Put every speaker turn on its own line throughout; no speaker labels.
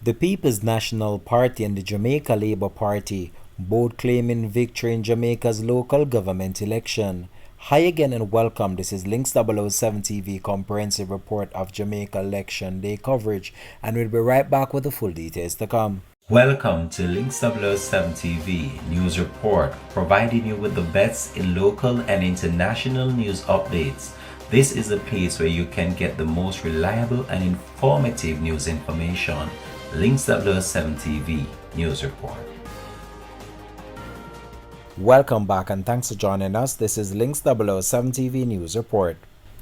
The People's National Party and the Jamaica Labour Party both claiming victory in Jamaica's local government election. Hi again and welcome. This is Links 007 TV comprehensive report of Jamaica election day coverage, and we'll be right back with the full details to come. Welcome to Links 007 TV news report, providing you with the best in local and international news updates. This is a place where you can get the most reliable and informative news information. Links 007 TV News Report. Welcome back and thanks for joining us. This is Links 007 TV News Report.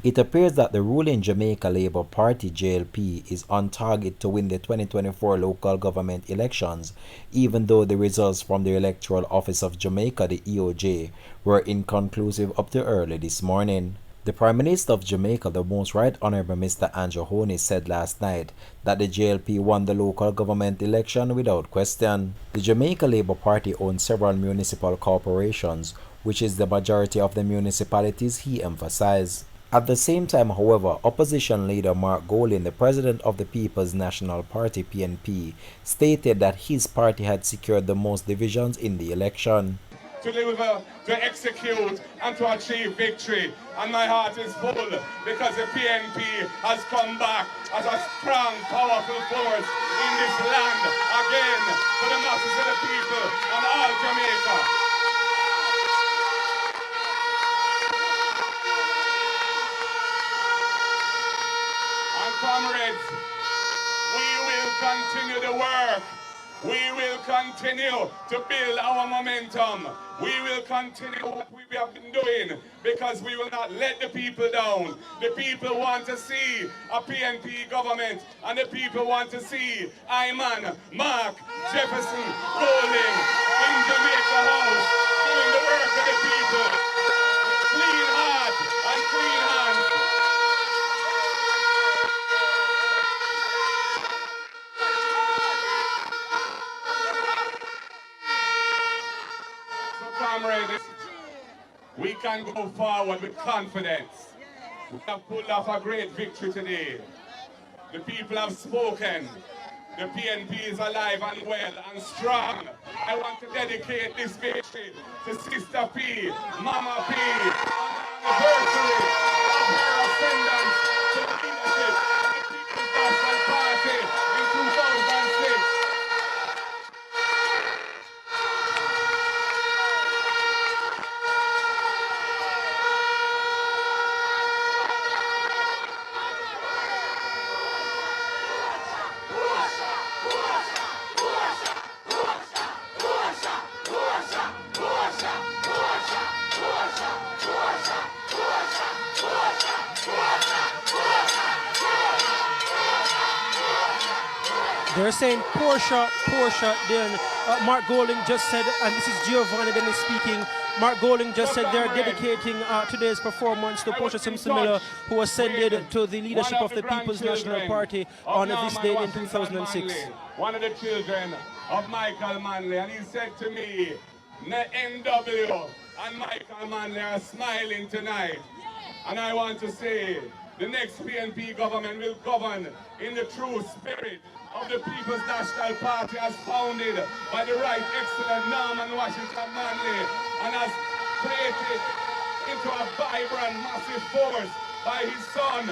It appears that the ruling Jamaica Labour Party JLP is on target to win the 2024 local government elections, even though the results from the Electoral Office of Jamaica, the EOJ, were inconclusive up to early this morning. The Prime Minister of Jamaica, the Most Right Honourable Mr. Andrew Honey, said last night that the JLP won the local government election without question. The Jamaica Labour Party owns several municipal corporations, which is the majority of the municipalities, he emphasized. At the same time, however, opposition leader Mark Golding, the president of the People's National Party PNP, stated that his party had secured the most divisions in the election.
To deliver, to execute, and to achieve victory. And my heart is full because the PNP has come back as a strong, powerful force in this land again for the masses of the people and all Jamaica. And comrades, we will continue the work. We will continue to build our momentum. We will continue what we have been doing because we will not let the people down. The people want to see a PNP government, and the people want to see Iman, Mark, Jefferson rolling in Jamaica House, doing the work of the people. Clean heart and clean hands. Comrades, we can go forward with confidence. We have pulled off a great victory today. The people have spoken. The PNP is alive and well and strong. I want to dedicate this victory to Sister P, Mama P, on the anniversary of her ascendance to the leadership of the People's National Party in 2006.
They're saying Porsche. Then Mark Golding just said, and this is Giovanni Dennis speaking, Mark Golding just said they're dedicating today's performance to Porsche Simpson-Miller, who ascended to the leadership of the People's National Party on this day in 2006.
One of the children of Michael Manley, and he said to me, NW and Michael Manley are smiling tonight. And I want to say, the next PNP government will govern in the true spirit of the People's National Party, as founded by the Right Excellent Norman Washington Manley, and has created into a vibrant, massive force by his son,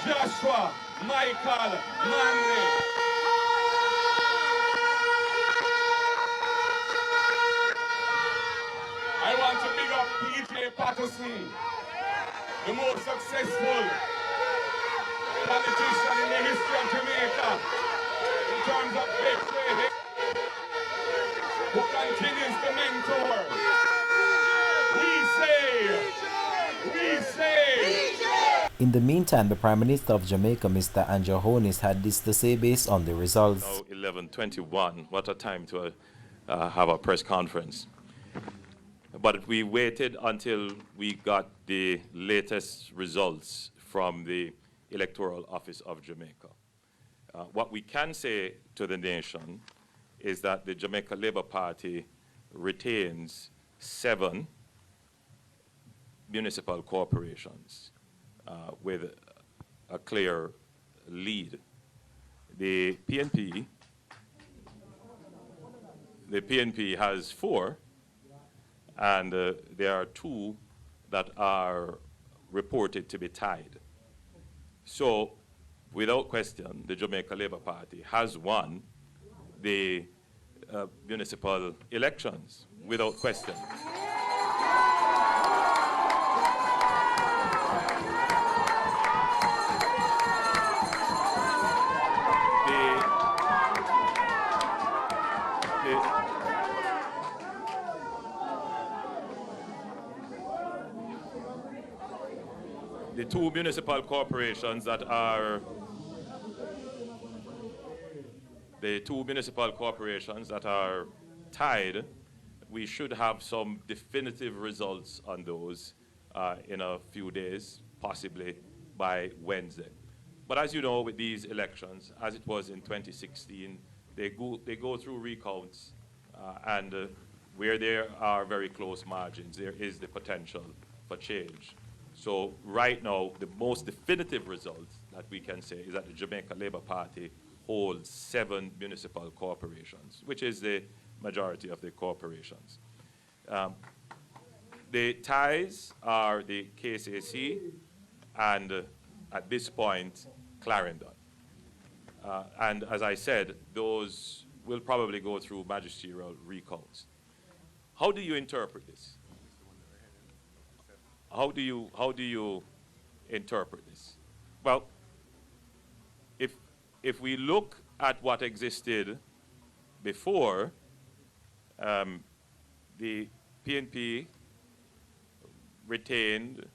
Joshua Michael Manley. I want to big up PJ Patterson, the most successful politician in the history of Jamaica in terms of victory, who continues to mentor. We say.
In the meantime, the Prime Minister of Jamaica, Mr. Andrew Honey, had this to say based on the results.
Now 11:21, what a time to have a press conference. But we waited until we got the latest results from the Electoral Office of Jamaica. What we can say to the nation is that the Jamaica Labour Party retains 7 municipal corporations with a clear lead. The PNP the PNP has 4, and there are 2 that are reported to be tied. So, without question, the Jamaica Labour Party has won the municipal elections, without question. The 2 municipal corporations that are tied, we should have some definitive results on those in a few days, possibly by Wednesday. But as you know, with these elections, as it was in 2016, they go through recounts, and where there are very close margins, there is the potential for change. So right now, the most definitive result that we can say is that the Jamaica Labour Party holds 7 municipal corporations, which is the majority of the corporations. The ties are the KCAC and, at this point, Clarendon. And as I said, those will probably go through magisterial recounts. How do you interpret this? How do you interpret this? Well, if we look at what existed before, the PNP retained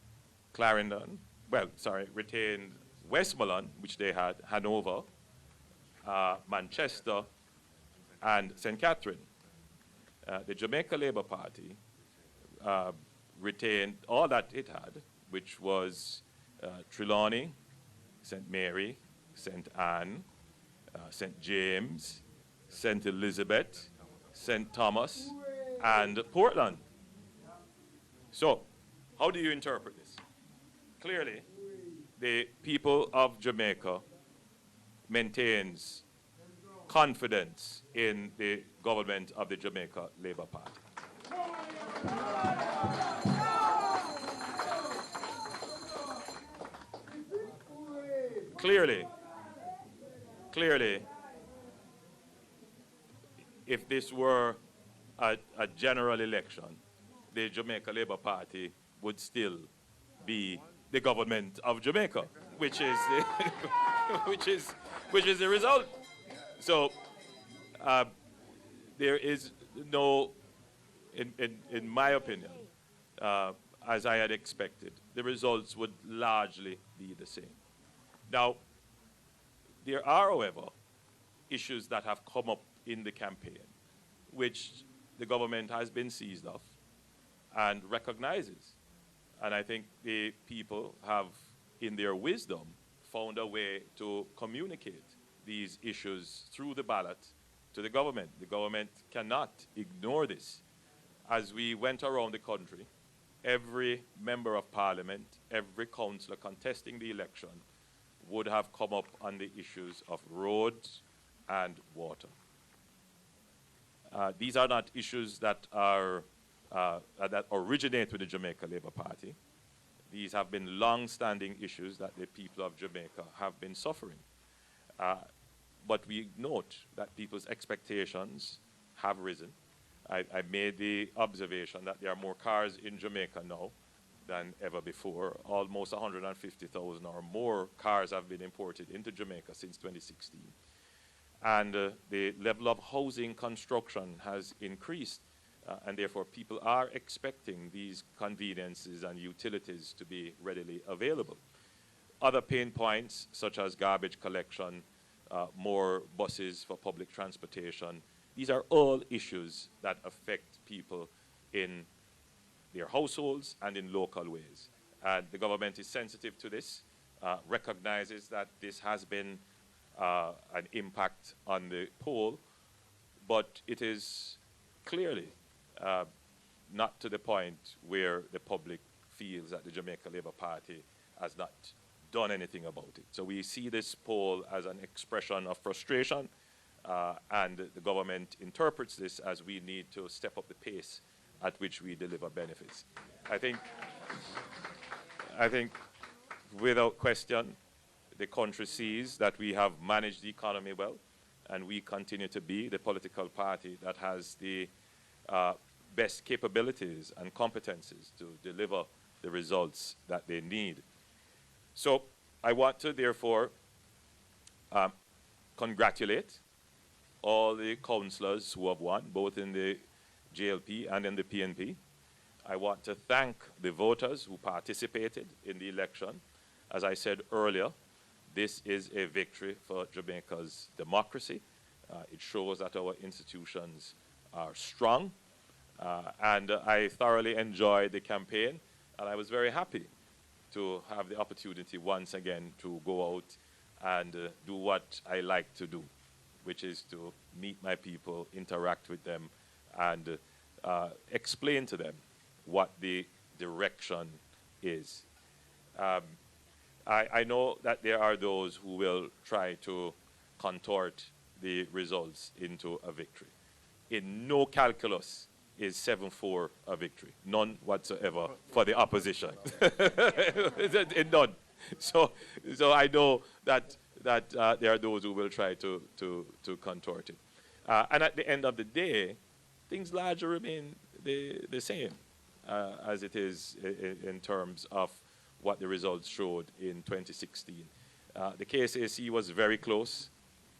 retained Westmoreland, which they had, Hanover, Manchester, and St. Catherine. The Jamaica Labour Party retained all that it had, which was Trelawney, St. Mary, St. Anne, St. James, St. Elizabeth, St. Thomas, and Portland. So, how do you interpret this? Clearly, the people of Jamaica maintains confidence in the government of the Jamaica Labour Party. Clearly, if this were a general election, the Jamaica Labour Party would still be the government of Jamaica, which is the which is the result. So there is no, in my opinion, as I had expected, the results would largely be the same. Now, there are, however, issues that have come up in the campaign, which the government has been seized of and recognizes. And I think the people have, in their wisdom, found a way to communicate these issues through the ballot to the government. The government cannot ignore this. As we went around the country, every member of parliament, every councillor contesting the election would have come up on the issues of roads and water. These are not issues that are that originate with the Jamaica Labour Party. These have been long-standing issues that the people of Jamaica have been suffering. But we note that people's expectations have risen. I made the observation that there are more cars in Jamaica now than ever before. Almost 150,000 or more cars have been imported into Jamaica since 2016. And the level of housing construction has increased, and therefore people are expecting these conveniences and utilities to be readily available. Other pain points, such as garbage collection, more buses for public transportation, these are all issues that affect people in their households and in local ways. And the government is sensitive to this, recognizes that this has been an impact on the poll, but it is clearly not to the point where the public feels that the Jamaica Labour Party has not done anything about it. So we see this poll as an expression of frustration and the government interprets this as we need to step up the pace at which we deliver benefits. I think without question, the country sees that we have managed the economy well, and we continue to be the political party that has the best capabilities and competencies to deliver the results that they need. So I want to therefore congratulate all the councillors who have won, both in the JLP and in the PNP. I want to thank the voters who participated in the election. As I said earlier, this is a victory for Jamaica's democracy. It shows that our institutions are strong. And I thoroughly enjoyed the campaign, and I was very happy to have the opportunity once again to go out and do what I like to do, which is to meet my people, interact with them, and explain to them what the direction is. I know that there are those who will try to contort the results into a victory. In no calculus is 7-4 a victory. None whatsoever for the opposition. None. So I know that there are those who will try to contort it. And at the end of the day, things largely remain the same as it is in terms of what the results showed in 2016. The KSAC was very close.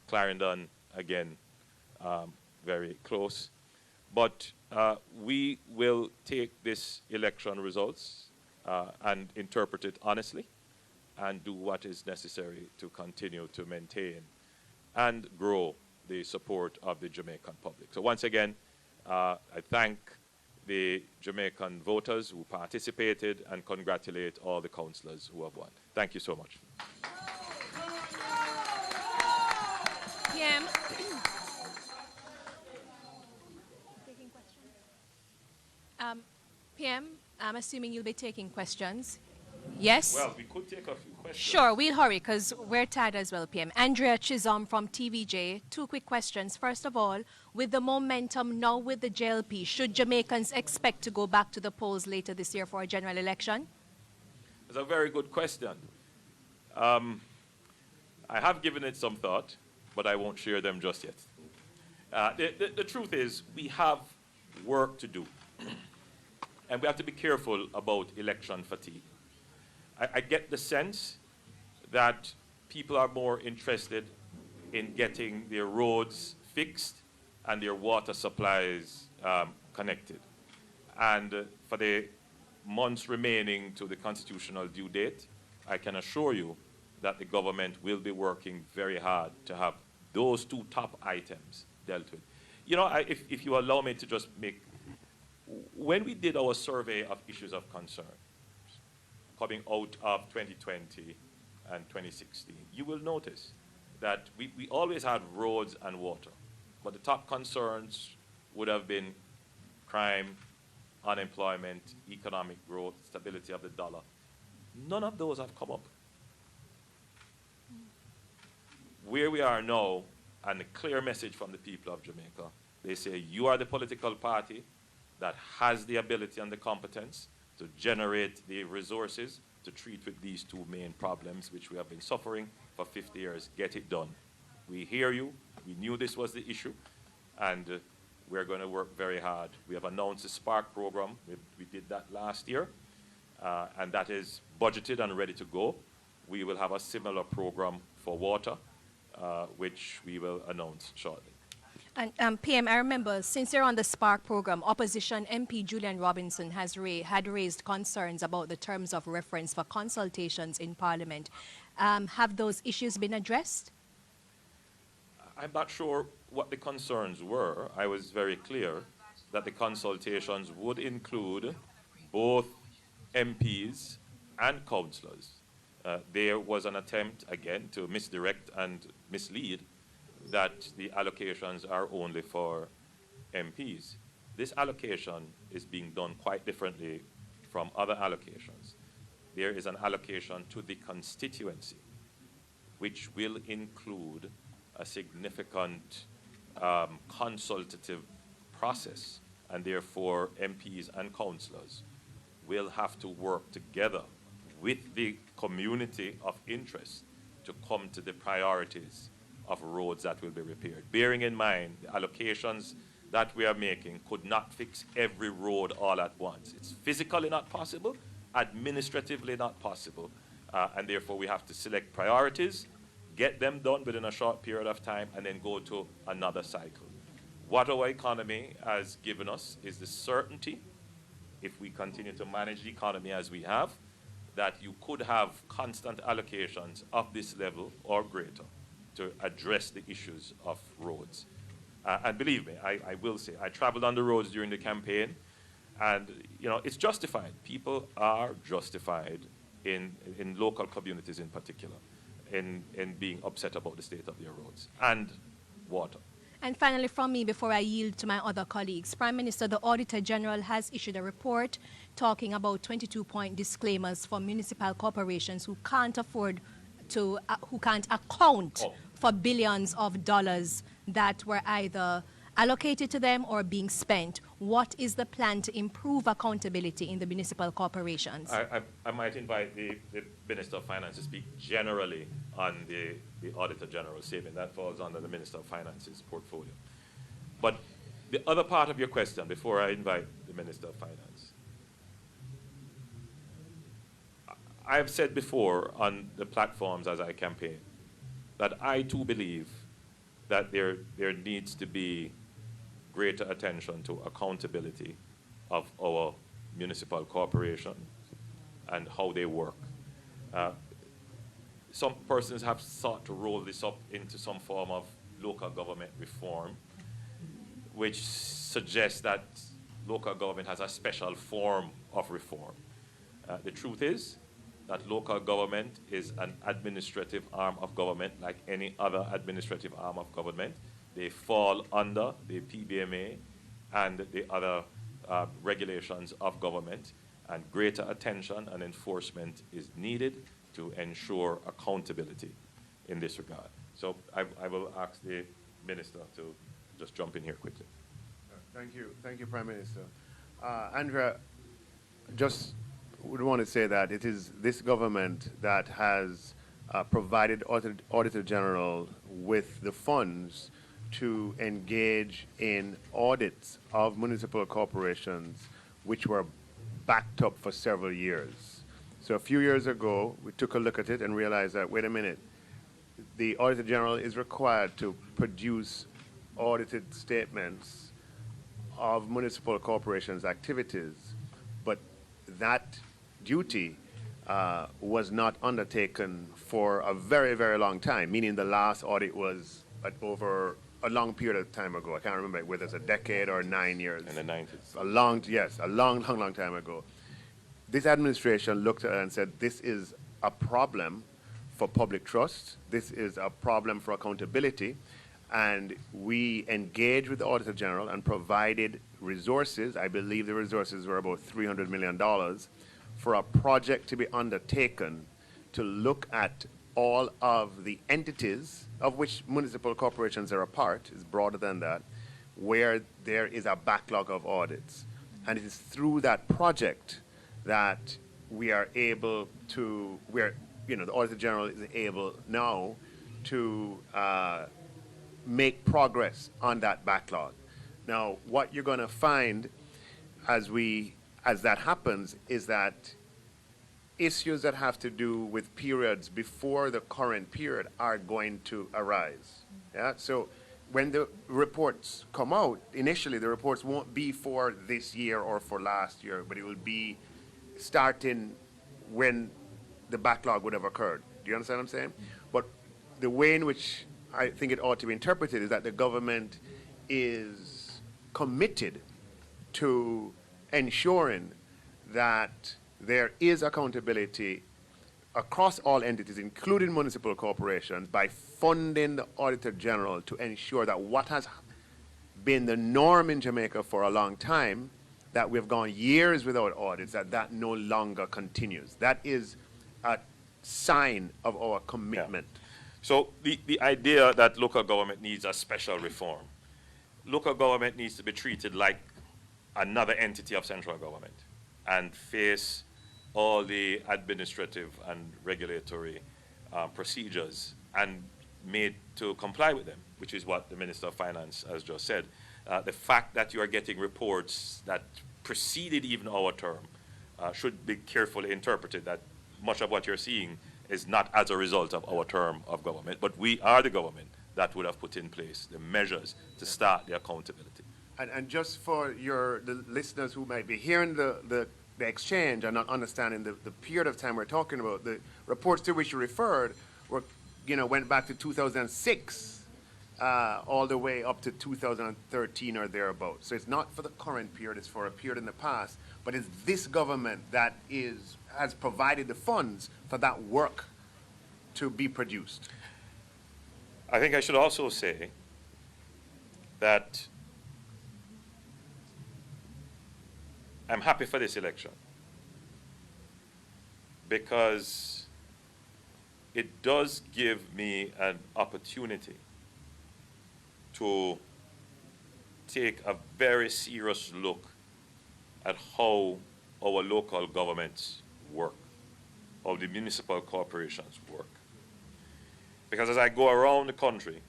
Clarendon, again, very close. But we will take this election results and interpret it honestly and do what is necessary to continue to maintain and grow the support of the Jamaican public. So once again, I thank the Jamaican voters who participated and congratulate all the councillors who have won. Thank you so much.
PM. PM, I'm assuming you'll be taking questions. Yes?
Well, we could take a few questions.
Sure, we'll hurry because we're tired as well, PM. Andrea Chisholm from TVJ. 2 quick questions. First of all, with the momentum now with the JLP, should Jamaicans expect to go back to the polls later this year for a general election?
That's a very good question. I have given it some thought, but I won't share them just yet. The truth is, we have work to do. And we have to be careful about election fatigue. I get the sense that people are more interested in getting their roads fixed and their water supplies connected. And for the months remaining to the constitutional due date, I can assure you that the government will be working very hard to have those 2 top items dealt with. You know, if you allow me to just make, when we did our survey of issues of concern, coming out of 2020 and 2016, you will notice that we always had roads and water, but the top concerns would have been crime, unemployment, economic growth, stability of the dollar. None of those have come up. Where we are now, and a clear message from the people of Jamaica, they say you are the political party that has the ability and the competence to generate the resources to treat with these 2 main problems which we have been suffering for 50 years. Get it done. We hear you. We knew this was the issue, and we're going to work very hard. We have announced the Spark program. We did that last year, and that is budgeted and ready to go. We will have a similar program for water, which we will announce shortly.
And PM, I remember, since you're on the Spark program, opposition MP Julian Robinson had raised concerns about the terms of reference for consultations in Parliament. Have those issues been addressed?
I'm not sure what the concerns were. I was very clear that the consultations would include both MPs and councillors. There was an attempt, again, to misdirect and mislead that the allocations are only for MPs. This allocation is being done quite differently from other allocations. There is an allocation to the constituency, which will include a significant consultative process, and therefore MPs and councillors will have to work together with the community of interest to come to the priorities of roads that will be repaired. Bearing in mind the allocations that we are making could not fix every road all at once. It's physically not possible, administratively not possible, and therefore we have to select priorities, get them done within a short period of time, and then go to another cycle. What our economy has given us is the certainty, if we continue to manage the economy as we have, that you could have constant allocations of this level or greater to address the issues of roads. And believe me, I will say, I traveled on the roads during the campaign, and you know, it's justified. People are justified in local communities in particular, in being upset about the state of their roads and water.
And finally, from me, before I yield to my other colleagues, Prime Minister, the Auditor General has issued a report talking about 22-point disclaimers for municipal corporations who can't afford to, who can't account for billions of dollars that were either allocated to them or being spent. What is the plan to improve accountability in the municipal corporations?
I might invite the Minister of Finance to speak generally on the Auditor General statement. That falls under the Minister of Finance's portfolio. But the other part of your question, before I invite the Minister of Finance, I have said before on the platforms as I campaign that I too believe that there needs to be greater attention to accountability of our municipal corporations and how they work. Some persons have sought to roll this up into some form of local government reform, which suggests that local government has a special form of reform. The truth is that local government is an administrative arm of government like any other administrative arm of government. They fall under the PBMA and the other regulations of government, and greater attention and enforcement is needed to ensure accountability in this regard. So I will ask the Minister to just jump in here quickly.
Thank you, Prime Minister. Andrea, just would want to say that it is this government that has provided Auditor General with the funds to engage in audits of municipal corporations which were backed up for several years. So a few years ago, we took a look at it and realized that, wait a minute, the Auditor General is required to produce audited statements of municipal corporations' activities, but that duty was not undertaken for a very, very long time, meaning the last audit was over a long period of time ago. I can't remember whether it's a decade or 9 years.
In the 90s.
A long time ago. This administration looked at it and said, this is a problem for public trust. This is a problem for accountability. And we engaged with the Auditor General and provided resources. I believe the resources were about $300 million for a project to be undertaken to look at all of the entities of which municipal corporations are a part, is broader than that, where there is a backlog of audits. And it is through that project that we are able to, the Auditor General is able now to make progress on that backlog. Now, what you're going to find as that happens is that issues that have to do with periods before the current period are going to arise. Yeah? So when the reports come out, initially the reports won't be for this year or for last year, but it will be starting when the backlog would have occurred. Do you understand what I'm saying? But the way in which I think it ought to be interpreted is that the government is committed to ensuring that there is accountability across all entities, including municipal corporations, by funding the Auditor General to ensure that what has been the norm in Jamaica for a long time, that we've gone years without audits, that no longer continues. That is a sign of our commitment.
Yeah. So the idea that local government needs a special reform local government needs to be treated like another entity of central government and face all the administrative and regulatory procedures and made to comply with them, which is what the Minister of Finance has just said. The fact that you are getting reports that preceded even our term should be carefully interpreted, that much of what you're seeing is not as a result of our term of government, but we are the government that would have put in place the measures to start the accountability.
And just for the listeners who might be hearing the exchange and not understanding the period of time we're talking about, the reports to which you referred were, went back to 2006 all the way up to 2013 or thereabouts. So it's not for the current period, it's for a period in the past, but it's this government that has provided the funds for that work to be produced.
I think I should also say that I'm happy for this election because it does give me an opportunity to take a very serious look at how our local governments work, how the municipal corporations work. Because as I go around the country,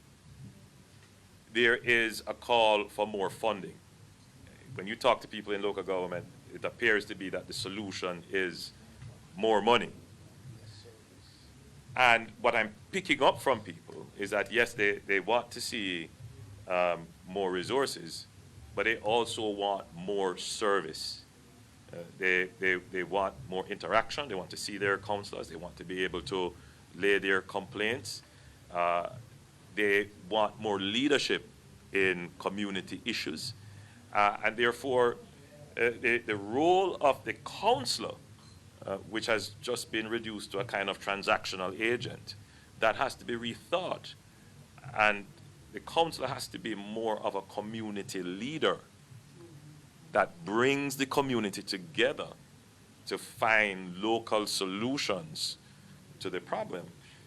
there is a call for more funding. When you talk to people in local government, it appears to be that the solution is more money. And what I'm picking up from people is that, yes, they want to see more resources, but they also want more service. They want more interaction. They want to see their councillors. They want to be able to lay their complaints. They want more leadership in community issues. And therefore, the role of the councillor, which has just been reduced to a kind of transactional agent, that has to be rethought. And the councillor has to be more of a community leader that brings the community together to find local solutions to the problem.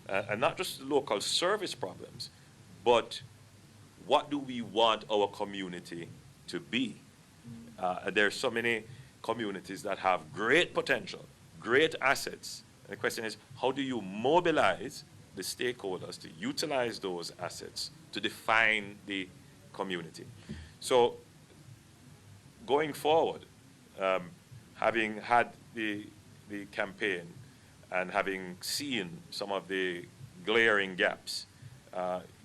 And not just local service problems, but what do we want our community to be? There are so many communities that have great potential, great assets. And the question is, how do you mobilize the stakeholders to utilize those assets to define the community? So going forward, having had the campaign and having seen some of the glaring gaps,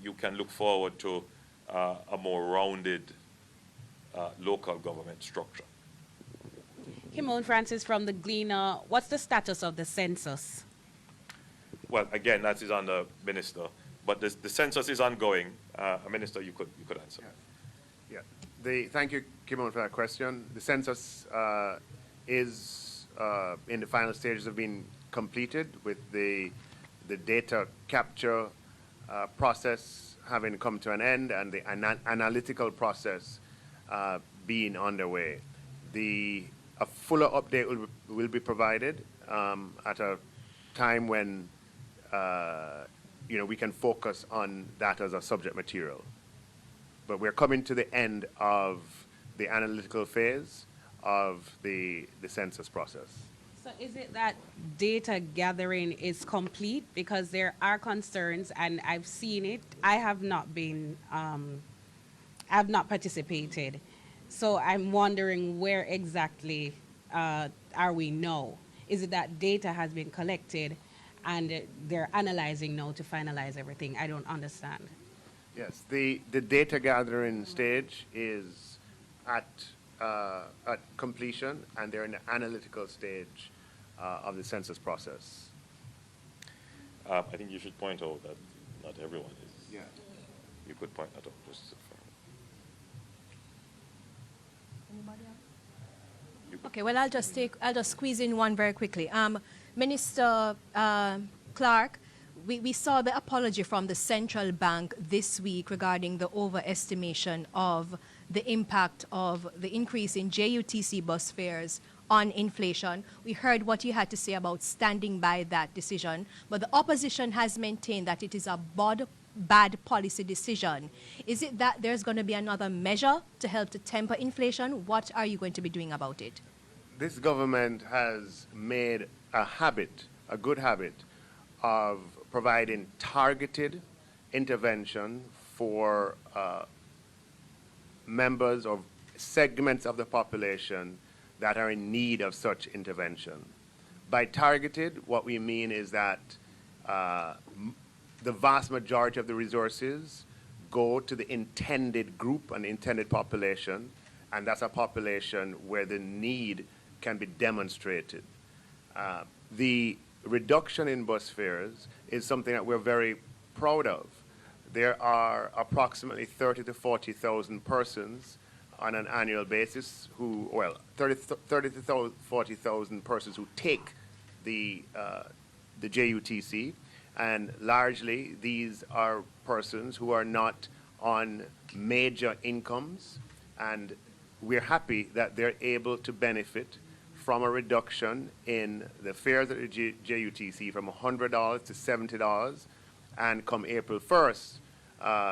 you can look forward to a more rounded local government structure.
Kimon Francis from the Gleaner. What's the status of the census?
Well, again, that is on the minister, but the census is ongoing. Minister, you could answer.
Yeah. Thank you, Kimon, for that question. The census is in the final stages of being completed, with the data capture process having come to an end and the analytical process being underway. A fuller update will be provided at a time when we can focus on that as a subject material. But we're coming to the end of the analytical phase of the census process.
So is it that data gathering is complete? Because there are concerns, and I've seen it. I have not been, I've not participated. So I'm wondering where exactly are we now? Is it that data has been collected and they're analyzing now to finalize everything? I don't understand.
Yes, the data gathering stage is at completion, and they're in the analytical stage of the census process.
I think you should point out that not everyone is.
Yeah.
You could point that out just for.
Anybody else? Okay, well, I'll just squeeze in one very quickly. Minister Clark, we saw the apology from the central bank this week regarding the overestimation of the impact of the increase in JUTC bus fares on inflation. We heard what you had to say about standing by that decision, but the opposition has maintained that it is a bad policy decision. Is it that there's going to be another measure to help to temper inflation? What are you going to be doing about it?
This government has made a habit, a good habit, of providing targeted intervention for members of segments of the population that are in need of such intervention. By targeted, what we mean is that the vast majority of the resources go to the intended group and intended population, and that's a population where the need can be demonstrated. The reduction in bus fares is something that we're very proud of. There are approximately 30 to 40,000 persons on an annual basis who, well, 30 to 40,000 persons who take the JUTC, and largely these are persons who are not on major incomes, and we're happy that they're able to benefit from a reduction in the fares at the JUTC from $100 to $70, and come April 1st,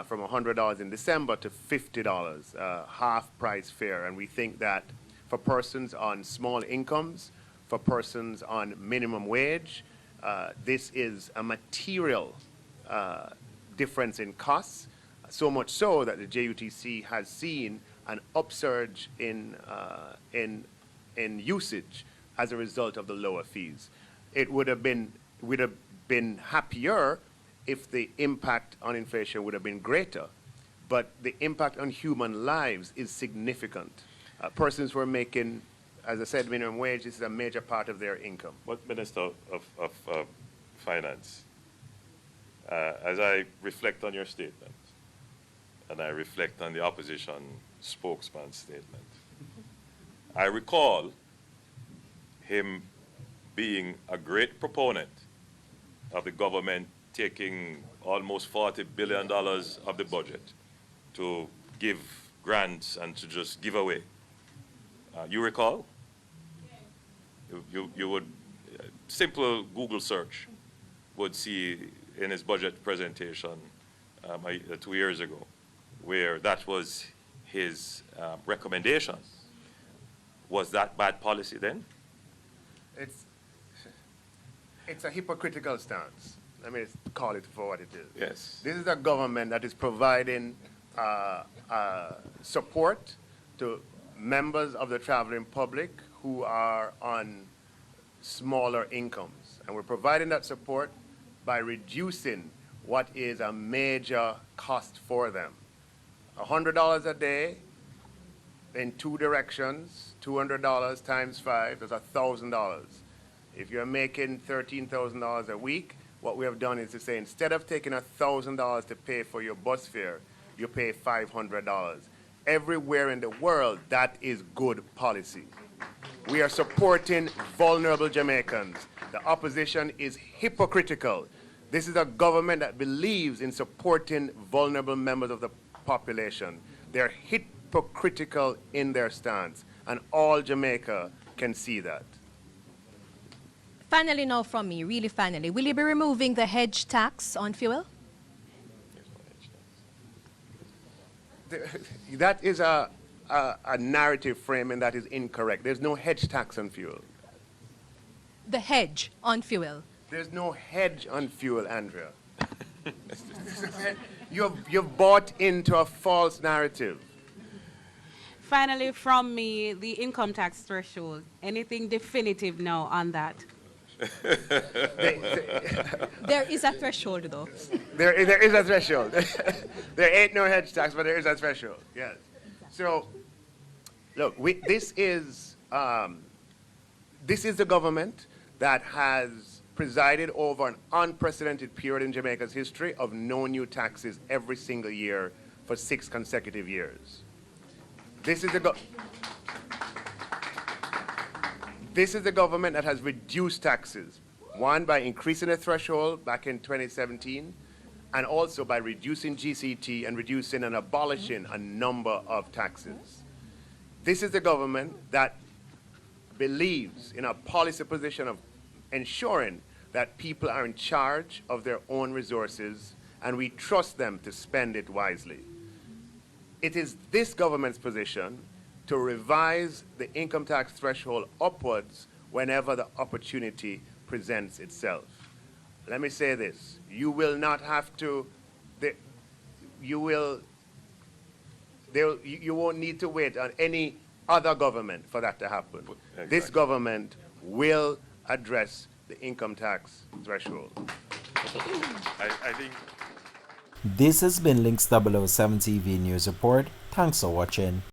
from $100 in December to $50, half price fare. And we think that for persons on small incomes, for persons on minimum wage, this is a material difference in costs, so much so that the JUTC has seen an upsurge in usage as a result of the lower fees. It would have been happier if the impact on inflation would have been greater, but the impact on human lives is significant. Persons who are making, as I said, minimum wage, this is a major part of their income.
But Minister of Finance, as I reflect on your statement, and I reflect on the opposition spokesman's statement, I recall him being a great proponent of the government taking almost $40 billion of the budget to give grants and to just give away. You recall? You would, simple Google search would see in his budget presentation 2 years ago, where that was his recommendation. Was that bad policy then?
It's a hypocritical stance. Let me call it for what it is.
Yes.
This is a government that is providing support to members of the traveling public who are on smaller incomes. And we're providing that support by reducing what is a major cost for them. $100 a day in two directions, $200 times 5, that's $1,000. If you're making $13,000 a week, what we have done is to say, instead of taking $1,000 to pay for your bus fare, you pay $500. Everywhere in the world, that is good policy. We are supporting vulnerable Jamaicans. The opposition is hypocritical. This is a government that believes in supporting vulnerable members of the population. They're hypocritical in their stance, and all Jamaica can see that.
Finally now from me, really finally, will you be removing the hedge tax on fuel?
That is a narrative framing that is incorrect. There's no hedge tax on fuel.
The hedge on fuel.
There's no hedge on fuel, Andrea. You've bought into a false narrative.
Finally, from me, the income tax threshold. Anything definitive now on that?
There is a threshold, though.
There is a threshold. There ain't no hedge tax, but there is a threshold. Yes. So, look, this is the government that has presided over an unprecedented period in Jamaica's history of no new taxes every single year for 6 consecutive years. This is the government that has reduced taxes, one, by increasing the threshold back in 2017, and also by reducing GCT and reducing and abolishing a number of taxes. This is the government that believes in a policy position of ensuring that people are in charge of their own resources and we trust them to spend it wisely. It is this government's position to revise the income tax threshold upwards whenever the opportunity presents itself. Let me say this, you will not have to, you won't need to wait on any other government for that to happen.
Exactly.
This government will address the income tax threshold.
I think
This has been Links 007 TV News Report. Thanks for watching.